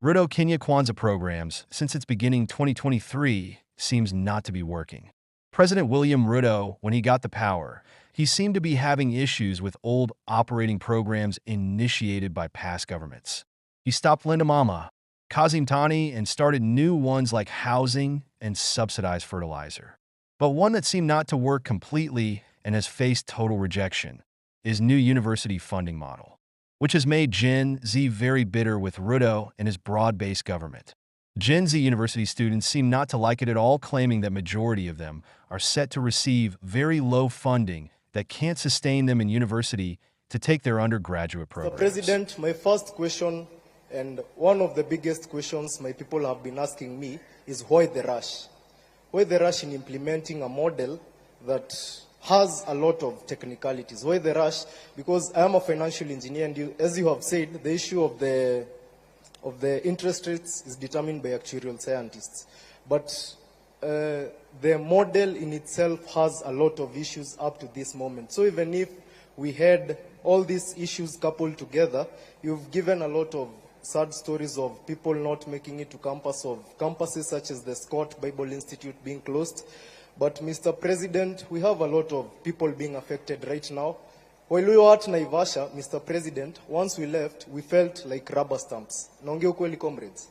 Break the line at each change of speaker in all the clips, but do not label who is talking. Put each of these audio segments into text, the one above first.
Ruto Kenya Kwanzaa programs, since its beginning 2023, seems not to be working. President William Ruto, when he got the power, he seemed to be having issues with old operating programs initiated by past governments. He stopped Linda Mama, Kazim Tani, and started new ones like housing and subsidized fertilizer. But one that seemed not to work completely and has faced total rejection is new university funding model, which has made Gen Z very bitter with Ruto and his broad-based government. Gen Z university students seem not to like it at all, claiming that majority of them are set to receive very low funding that can't sustain them in university to take their undergraduate programs.
Mr. President, my first question, and one of the biggest questions my people have been asking me, is why the rush? Why the rush in implementing a model that has a lot of technicalities? Why the rush? Because I am a financial engineer, and as you have said, the issue of the interest rates is determined by actuarial scientists. But the model in itself has a lot of issues up to this moment. So even if we had all these issues coupled together, you've given a lot of sad stories of people not making it to campuses such as the Scott Bible Institute being closed. But Mr. President, we have a lot of people being affected right now. While we were at Naivasha, Mr. President, once we left, we felt like rubber stamps. Naongea ukweli, comrades.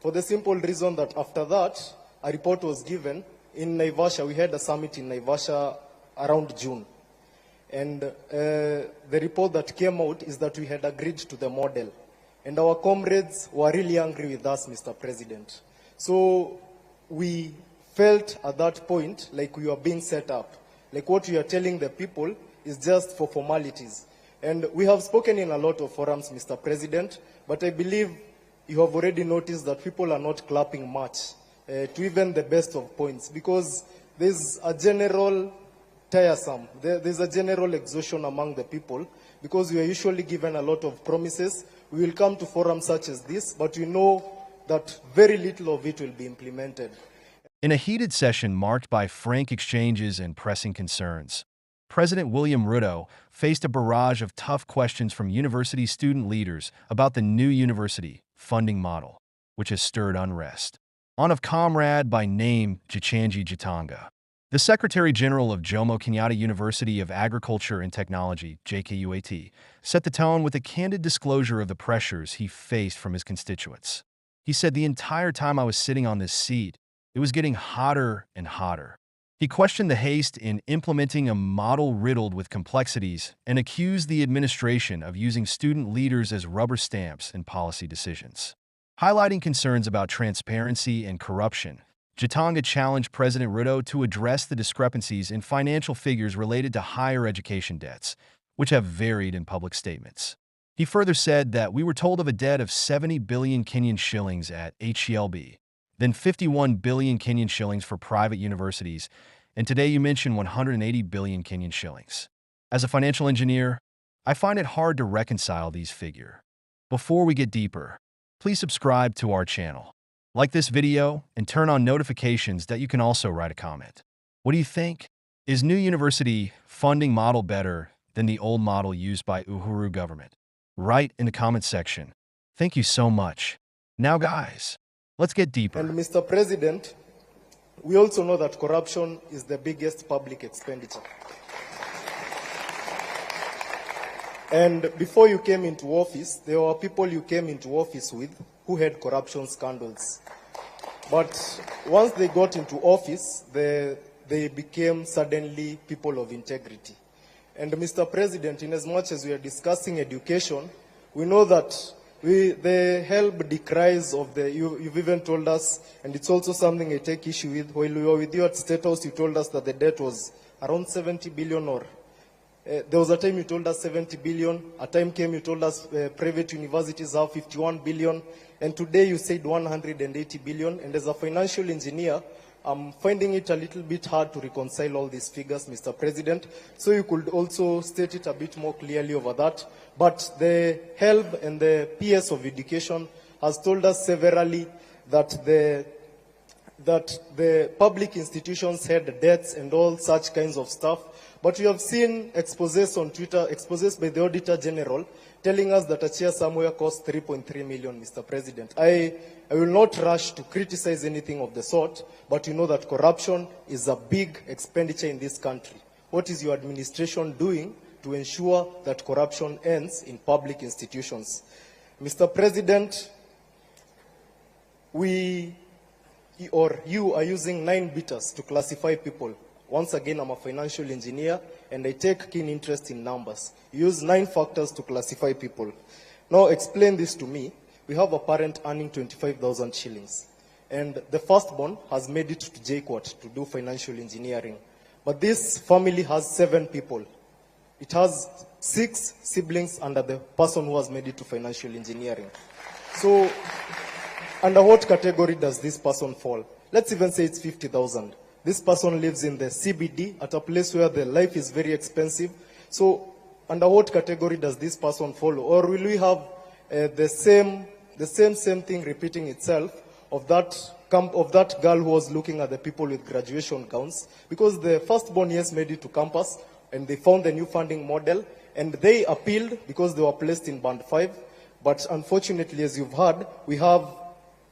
For the simple reason that after that, a report was given in Naivasha. We had a summit in Naivasha around June. And the report that came out is that we had agreed to the model. And our comrades were really angry with us, Mr. President. So we felt at that point like we were being set up. Like what we are telling the people is just for formalities. And we have spoken in a lot of forums, Mr. President, but I believe you have already noticed that people are not clapping much to even the best of points, because there's a general tiresome, there's a general exhaustion among the people, because we are usually given a lot of promises. We will come to forums such as this, but we know that very little of it will be implemented.
In a heated session marked by frank exchanges and pressing concerns, President William Ruto faced a barrage of tough questions from university student leaders about the new university funding model, which has stirred unrest. One of Comrade by name Gichangi Gitonga, the Secretary General of Jomo Kenyatta University of Agriculture and Technology, JKUAT, set the tone with a candid disclosure of the pressures he faced from his constituents. He said, "The entire time I was sitting on this seat, it was getting hotter and hotter." He questioned the haste in implementing a model riddled with complexities and accused the administration of using student leaders as rubber stamps in policy decisions. Highlighting concerns about transparency and corruption, Gitonga challenged President Ruto to address the discrepancies in financial figures related to higher education debts, which have varied in public statements. He further said that we were told of a debt of 70 billion Kenyan shillings at HCLB, then 51 billion Kenyan shillings for private universities, and today you mention 180 billion Kenyan shillings. As a financial engineer, I find it hard to reconcile these figures. Before we get deeper, please subscribe to our channel, like this video, and turn on notifications that you can also write a comment. What do you think? Is new university funding model better than the old model used by Uhuru government? Write in the comment section. Thank you so much. Now guys, let's get deeper.
And Mr. President, we also know that corruption is the biggest public expenditure. And before you came into office, there were people you came into office with who had corruption scandals. But once they got into office, they became suddenly people of integrity. And Mr. President, in as much as we are discussing education, we know that the help decries of the, you've even told us, and it's also something I take issue with, while we were with you at State House, you told us that the debt was around 70 billion or there was a time you told us 70 billion, a time came you told us private universities have 51 billion, and today you said 180 billion, and as a financial engineer, I'm finding it a little bit hard to reconcile all these figures, Mr. President, so you could also state it a bit more clearly over that. But the HELB and the PS of Education has told us severally that that the public institutions had debts and all such kinds of stuff. But we have seen exposés on Twitter, exposés by the Auditor General, telling us that a chair somewhere cost 3.3 million, Mr. President. I will not rush to criticize anything of the sort, but you know that corruption is a big expenditure in this country. What is your administration doing to ensure that corruption ends in public institutions? Mr. President, you are using 9 beaters to classify people. Once again, I'm a financial engineer and I take keen interest in numbers. You use 9 factors to classify people. Now explain this to me. We have a parent earning 25,000 shillings and the firstborn has made it to JKUAT to do financial engineering. But this family has 7 people. It has 6 siblings under the person who has made it to financial engineering. So under what category does this person fall? Let's even say it's 50,000. This person lives in the CBD at a place where the life is very expensive. So under what category does this person fall? Or will we have the same thing repeating itself of that girl who was looking at the people with graduation gowns? Because the firstborn, yes, made it to campus and they found the new funding model and they appealed because they were placed in band 5. But unfortunately, as you've heard, we have,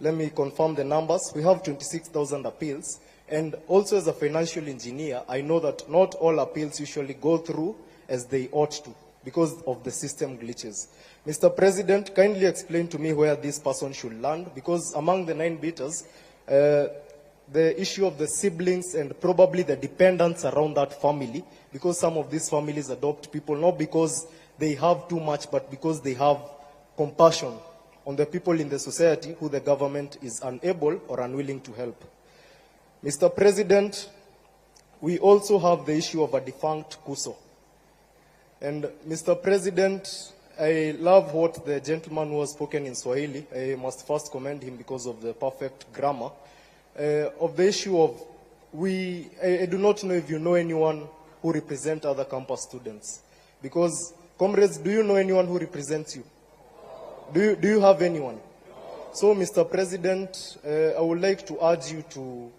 let me confirm the numbers, we have 26,000 appeals. And also as a financial engineer, I know that not all appeals usually go through as they ought to because of the system glitches. Mr. President, kindly explain to me where this person should land, because among the 9 beaters, the issue of the siblings and probably the dependents around that family, because some of these families adopt people not because they have too much, but because they have compassion on the people in the society who the government is unable or unwilling to help. Mr. President, we also have the issue of a defunct KUSO. And Mr. President, I love what the gentleman who has spoken in Swahili. I must first commend him because of the perfect grammar. Of the issue of, I do not know if you know anyone who represents other campus students. Because, comrades, do you know anyone who represents you? Do you have anyone? So, Mr. President, I would like to urge you to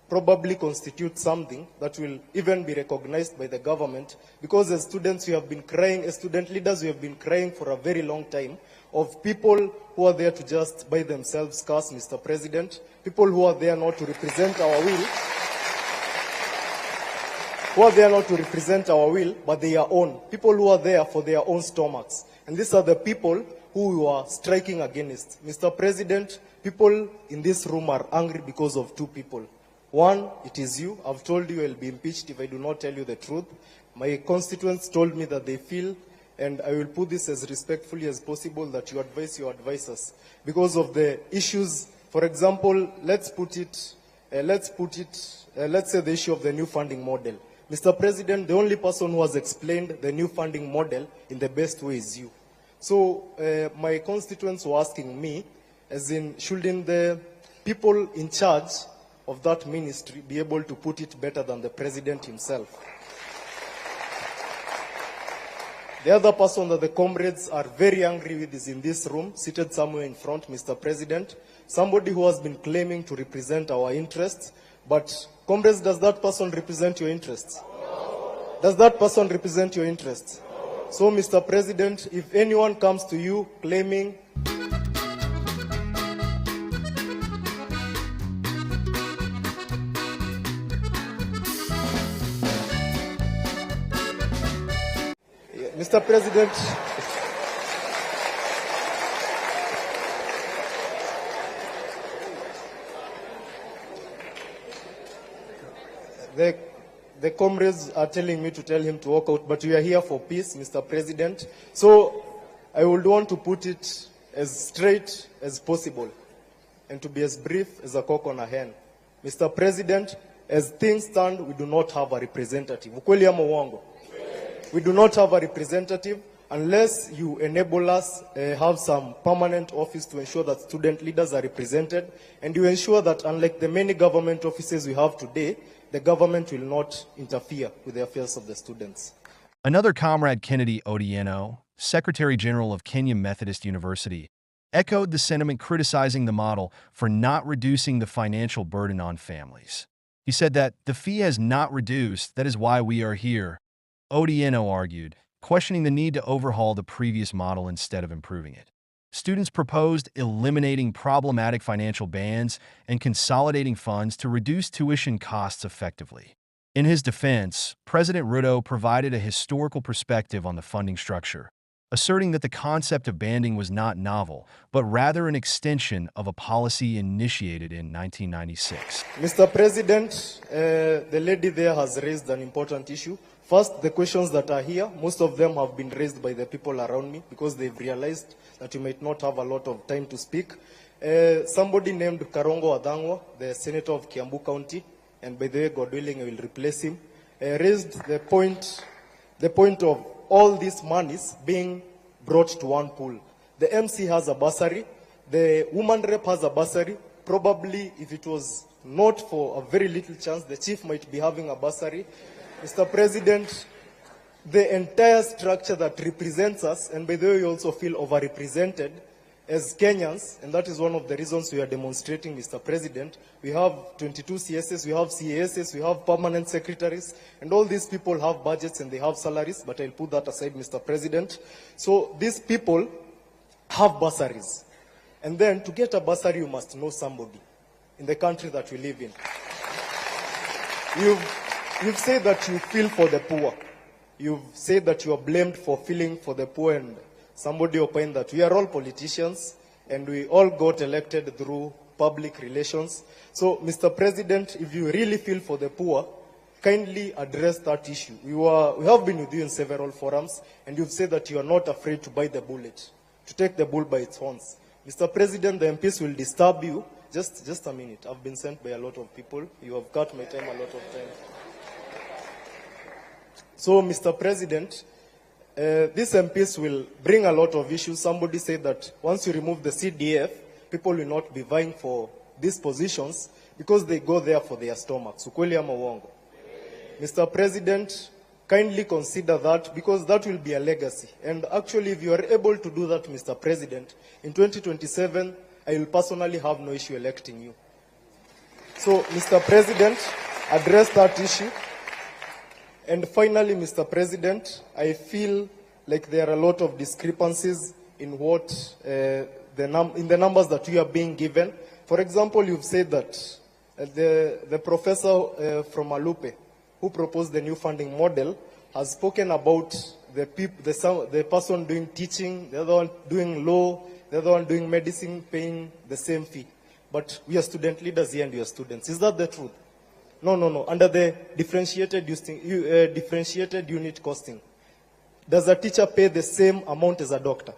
probably constitute something that will even be recognized by the government, because as students we have been crying, as student leaders we have been crying for a very long time of people who are there to just by themselves cast, Mr. President, people who are there not to represent our will, but they are own, people who are there for their own stomachs. And these are the people who you are striking against. Mr. President, people in this room are angry because of 2 people. One, it is you. I've told you I'll be impeached if I do not tell you the truth. My constituents told me that they feel, and I will put this as respectfully as possible, that you advise your advisors because of the issues. For example, let's say the issue of the new funding model. Mr. President, the only person who has explained the new funding model in the best way is you. So my constituents were asking me, as in, shouldn't the people in charge of that ministry be able to put it better than the president himself? The other person that the comrades are very angry with is in this room, seated somewhere in front, Mr. President, somebody who has been claiming to represent our interests. But, comrades, does that person represent your interests? Does that person represent your interests? So, Mr. President, if anyone comes to you claiming Mr. President, the comrades are telling me to tell him to walk out, but we are here for peace, Mr. President. So I would want to put it as straight as possible and to be as brief as a cock on a hen. Mr. President, as things stand, we do not have a representative. Ukweli ama uongo? We do not have a representative unless you enable us have some permanent office to ensure that student leaders are represented, and you ensure that unlike the many government offices we have today, the government will not interfere with the affairs of the students.
Another comrade, Kennedy Otieno, Secretary General of Kenya Methodist University, echoed the sentiment criticizing the model for not reducing the financial burden on families. He said that the fee has not reduced, that is why we are here. Odieno argued, questioning the need to overhaul the previous model instead of improving it. Students proposed eliminating problematic financial bans and consolidating funds to reduce tuition costs effectively. In his defense, President Ruto provided a historical perspective on the funding structure, asserting that the concept of banding was not novel, but rather an extension of a policy initiated in 1996.
Mr. President, the lady there has raised an important issue. First, the questions that are here, most of them have been raised by the people around me because they've realized that you might not have a lot of time to speak. Somebody named Karongo Adangwa, the Senator of Kiambu County, and by the way, God willing, I will replace him, raised the point of all these monies being brought to one pool. The MC has a bursary, the woman rep has a bursary. Probably, if it was not for a very little chance, the chief might be having a bursary. Mr. President, the entire structure that represents us, and by the way, we also feel overrepresented as Kenyans, and that is one of the reasons we are demonstrating, Mr. President. We have 22 CSS, we have CASs, we have permanent secretaries, and all these people have budgets and they have salaries, but I'll put that aside, Mr. President. So these people have bursaries. And then to get a bursary, you must know somebody in the country that we live in. You've said that you feel for the poor. You've said that you are blamed for feeling for the poor, and somebody opined that we are all politicians and we all got elected through public relations. So, Mr. President, if you really feel for the poor, kindly address that issue. We have been with you in several forums, and you've said that you are not afraid to bite the bullet, to take the bull by its horns. Mr. President, the MPs will disturb you. Just a minute. I've been sent by a lot of people. You have cut my time a lot of time. So, Mr. President, these MPs will bring a lot of issues. Somebody said that once you remove the CDF, people will not be vying for these positions because they go there for their stomachs. Ukweli ama uongo? Mr. President, kindly consider that because that will be a legacy. And actually, if you are able to do that, Mr. President, in 2027, I will personally have no issue electing you. So, Mr. President, address that issue. And finally, Mr. President, I feel like there are a lot of discrepancies in what in the numbers that we are being given. For example, you've said that the professor from Alupe, who proposed the new funding model, has spoken about the person doing teaching, the other one doing law, the other one doing medicine, paying the same fee. But we are student leaders here and we are students. Is that the truth? No. Under the differentiated unit costing, does a teacher pay the same amount as a doctor?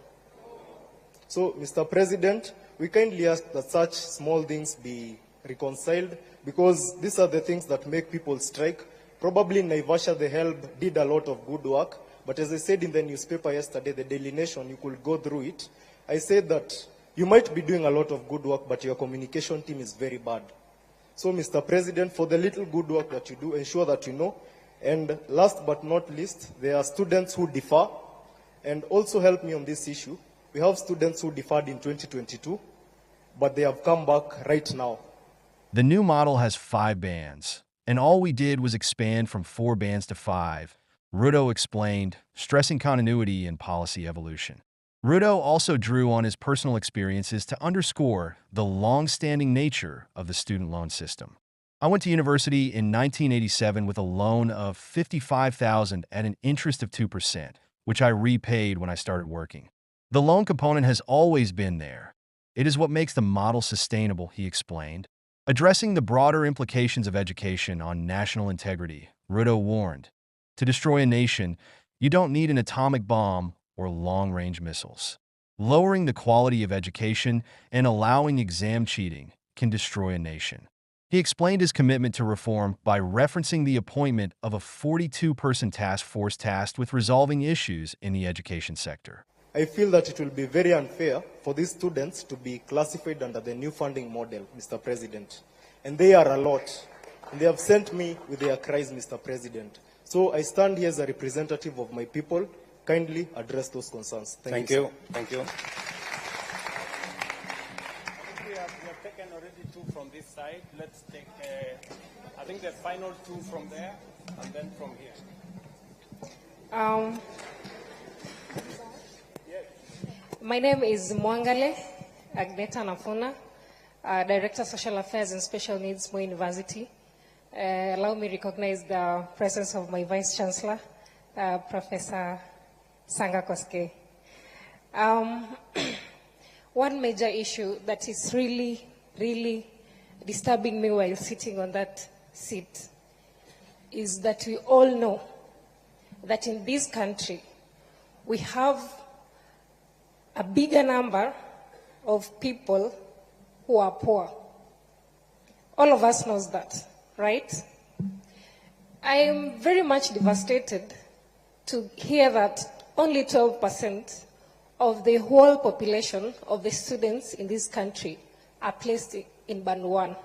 So, Mr. President, we kindly ask that such small things be reconciled because these are the things that make people strike. Probably in Naivasha, the HELB did a lot of good work, but as I said in the newspaper yesterday, the Daily Nation, you could go through it. I said that you might be doing a lot of good work, but your communication team is very bad. So, Mr. President, for the little good work that you do, ensure that you know. And last but not least, there are students who defer. And also help me on this issue. We have students who deferred in 2022, but they have come back right now.
The new model has 5 bands, and all we did was expand from 4 bands to 5, Ruto explained, stressing continuity and policy evolution. Ruto also drew on his personal experiences to underscore the long-standing nature of the student loan system. I went to university in 1987 with a loan of $55,000 at an interest of 2%, which I repaid when I started working. The loan component has always been there. It is what makes the model sustainable, he explained. Addressing the broader implications of education on national integrity, Ruto warned, to destroy a nation, you don't need an atomic bomb or long-range missiles. Lowering the quality of education and allowing exam cheating can destroy a nation. He explained his commitment to reform by referencing the appointment of a 42-person task force tasked with resolving issues in the education sector.
I feel that it will be very unfair for these students to be classified under the new funding model, Mr. President. And they are a lot. And they have sent me with their cries, Mr. President. So I stand here as a representative of my people. Kindly address those concerns. Thank you.
Thank you. already two from this side. Let's take, I think the final two from there, and then from here.
My name is Mwangale Agneta Nafuna, Director of Social Affairs and Special Needs, Moi University. Allow me to recognize the presence of my Vice Chancellor, Professor Sanga Koske. One major issue that is really, really disturbing me while sitting on that seat is that we all know that in this country, we have a bigger number of people who are poor. All of us knows that, right? I am very much devastated to hear that only 12% of the whole population of the students in this country are placed in Band 1.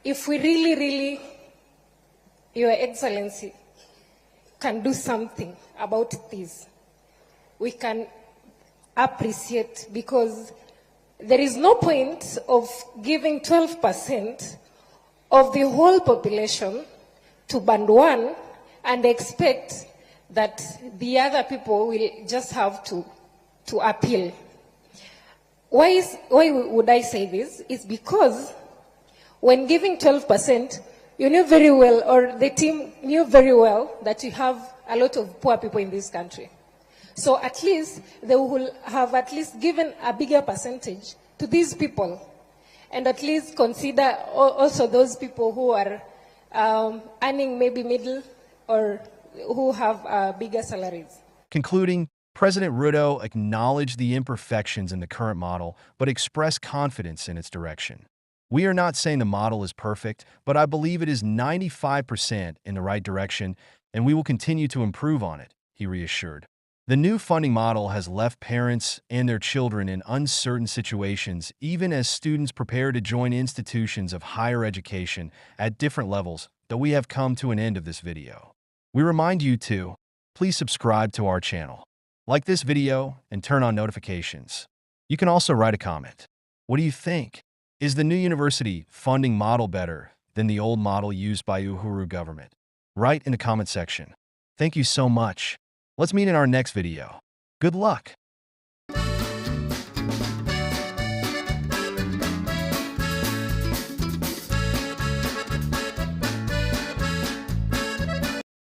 If we really, Your Excellency, can do something about this, we can appreciate, because there is no point of giving 12% of the whole population to Band 1 and expect that the other people will just have to appeal. Why would I say this? It's because when giving 12%, you knew very well, or the team knew very well, that you have a lot of poor people in this country. So at least they will have at least given a bigger percentage to these people, and at least consider also those people who are earning maybe middle or who have bigger salaries.
Concluding, President Ruto acknowledged the imperfections in the current model, but expressed confidence in its direction. We are not saying the model is perfect, but I believe it is 95% in the right direction, and we will continue to improve on it, he reassured. The new funding model has left parents and their children in uncertain situations, even as students prepare to join institutions of higher education at different levels, though we have come to an end of this video. We remind you to please subscribe to our channel, like this video, and turn on notifications. You can also write a comment. What do you think? Is the new university funding model better than the old model used by Uhuru government? Write in the comment section. Thank you so much. Let's meet in our next video. Good luck.